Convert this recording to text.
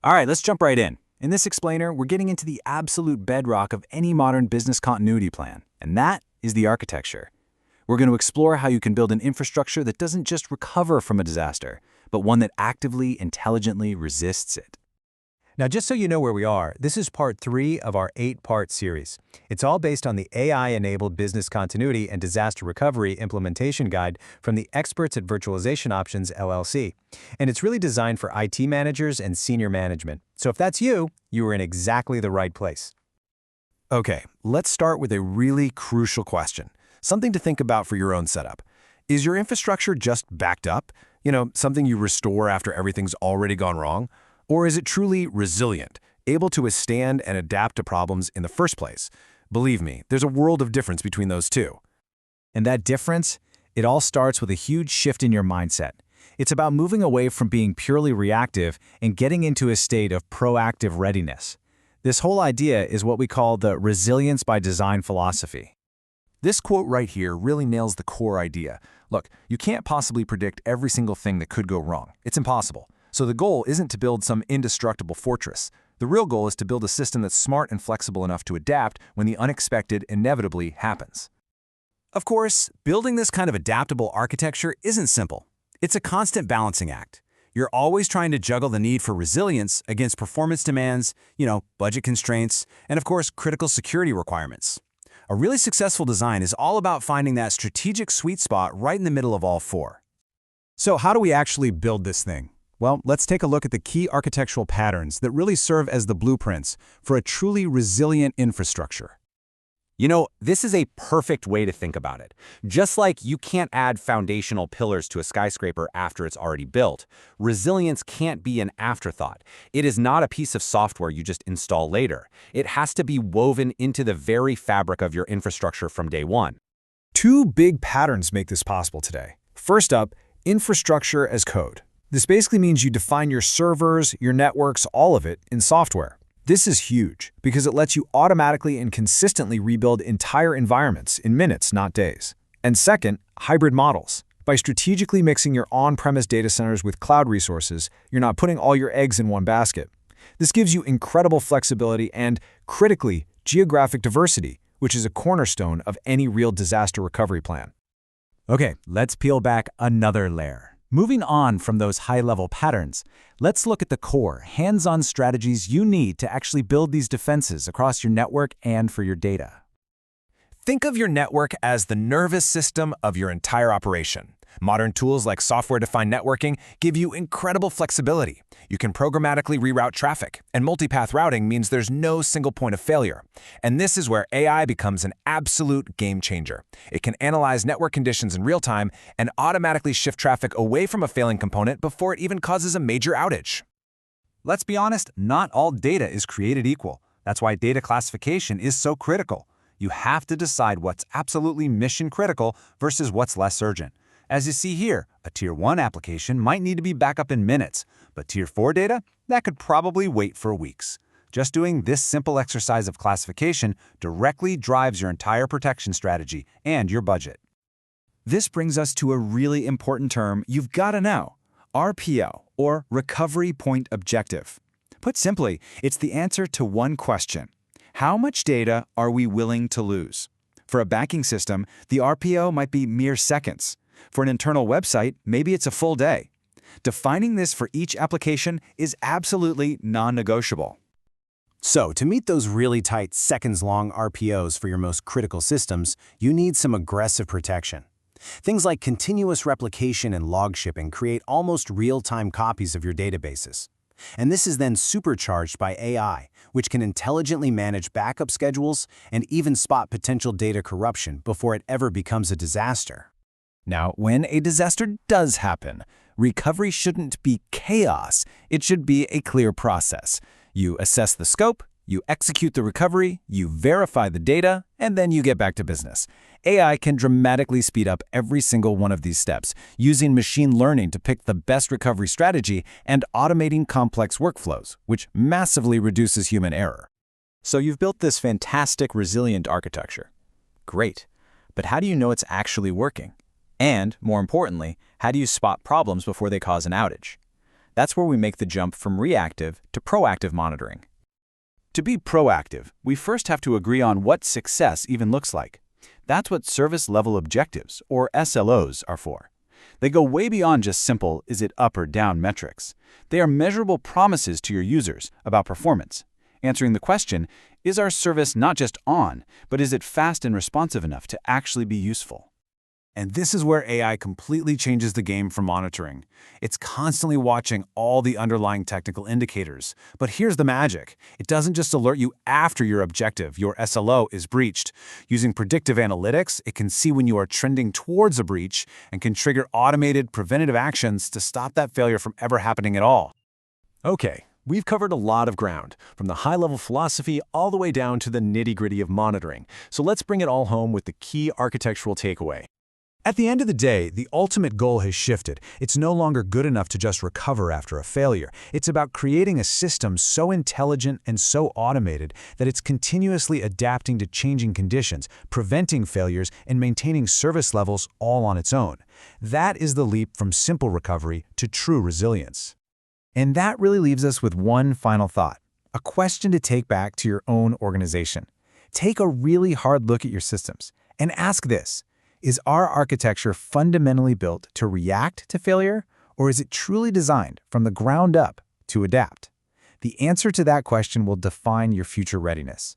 All right, let's jump right in. In this explainer, we're getting into the absolute bedrock of any modern business continuity plan, and that is the architecture. We're going to explore how you can build an infrastructure that doesn't just recover from a disaster, but one that actively, intelligently resists it. Now, just so you know where we are, this is part 3 of our 8-part series. It's all based on the AI-enabled business continuity and disaster recovery implementation guide from the experts at Virtualization Options LLC. And it's really designed for IT managers and senior management. So if that's you, you are in exactly the right place. Okay, let's start with a really crucial question. Something to think about for your own setup. Is your infrastructure just backed up? Something you restore after everything's already gone wrong? Or is it truly resilient, able to withstand and adapt to problems in the first place? Believe me, there's a world of difference between those two. And that difference, it all starts with a huge shift in your mindset. It's about moving away from being purely reactive and getting into a state of proactive readiness. This whole idea is what we call the resilience by design philosophy. This quote right here really nails the core idea. Look, you can't possibly predict every single thing that could go wrong. It's impossible. So the goal isn't to build some indestructible fortress. The real goal is to build a system that's smart and flexible enough to adapt when the unexpected inevitably happens. Of course, building this kind of adaptable architecture isn't simple. It's a constant balancing act. You're always trying to juggle the need for resilience against performance demands, budget constraints, and of course, critical security requirements. A really successful design is all about finding that strategic sweet spot right in the middle of all four. So how do we actually build this thing? Well, let's take a look at the key architectural patterns that really serve as the blueprints for a truly resilient infrastructure. This is a perfect way to think about it. Just like you can't add foundational pillars to a skyscraper after it's already built, resilience can't be an afterthought. It is not a piece of software you just install later. It has to be woven into the very fabric of your infrastructure from day one. Two big patterns make this possible today. First up, infrastructure as code. This basically means you define your servers, your networks, all of it in software. This is huge because it lets you automatically and consistently rebuild entire environments in minutes, not days. And second, hybrid models. By strategically mixing your on-premise data centers with cloud resources, you're not putting all your eggs in one basket. This gives you incredible flexibility and, critically, geographic diversity, which is a cornerstone of any real disaster recovery plan. Okay, let's peel back another layer. Moving on from those high-level patterns, let's look at the core, hands-on strategies you need to actually build these defenses across your network and for your data. Think of your network as the nervous system of your entire operation. Modern tools like software-defined networking give you incredible flexibility. You can programmatically reroute traffic, and multipath routing means there's no single point of failure. And this is where AI becomes an absolute game changer. It can analyze network conditions in real time and automatically shift traffic away from a failing component before it even causes a major outage. Let's be honest, not all data is created equal. That's why data classification is so critical. You have to decide what's absolutely mission critical versus what's less urgent. As you see here, a Tier 1 application might need to be back up in minutes, but Tier 4 data, that could probably wait for weeks. Just doing this simple exercise of classification directly drives your entire protection strategy and your budget. This brings us to a really important term you've got to know, RPO, or Recovery Point Objective. Put simply, it's the answer to one question. How much data are we willing to lose? For a banking system, the RPO might be mere seconds. For an internal website, maybe it's a full day. Defining this for each application is absolutely non-negotiable. So, to meet those really tight seconds-long RPOs for your most critical systems, you need some aggressive protection. Things like continuous replication and log shipping create almost real-time copies of your databases. And this is then supercharged by AI, which can intelligently manage backup schedules and even spot potential data corruption before it ever becomes a disaster. Now, when a disaster does happen, recovery shouldn't be chaos. It should be a clear process. You assess the scope, you execute the recovery, you verify the data, and then you get back to business. AI can dramatically speed up every single one of these steps, using machine learning to pick the best recovery strategy and automating complex workflows, which massively reduces human error. So you've built this fantastic, resilient architecture. Great. But how do you know it's actually working? And, more importantly, how do you spot problems before they cause an outage? That's where we make the jump from reactive to proactive monitoring. To be proactive, we first have to agree on what success even looks like. That's what service level objectives, or SLOs, are for. They go way beyond just simple "is it up or down" metrics. They are measurable promises to your users about performance, answering the question, is our service not just on, but is it fast and responsive enough to actually be useful? And this is where AI completely changes the game for monitoring. It's constantly watching all the underlying technical indicators. But here's the magic. It doesn't just alert you after your objective, your SLO, is breached. Using predictive analytics, it can see when you are trending towards a breach and can trigger automated preventative actions to stop that failure from ever happening at all. Okay, we've covered a lot of ground, from the high-level philosophy all the way down to the nitty-gritty of monitoring. So let's bring it all home with the key architectural takeaway. At the end of the day, the ultimate goal has shifted. It's no longer good enough to just recover after a failure. It's about creating a system so intelligent and so automated that it's continuously adapting to changing conditions, preventing failures, and maintaining service levels all on its own. That is the leap from simple recovery to true resilience. And that really leaves us with one final thought, a question to take back to your own organization. Take a really hard look at your systems and ask this. Is our architecture fundamentally built to react to failure, or is it truly designed from the ground up to adapt? The answer to that question will define your future readiness.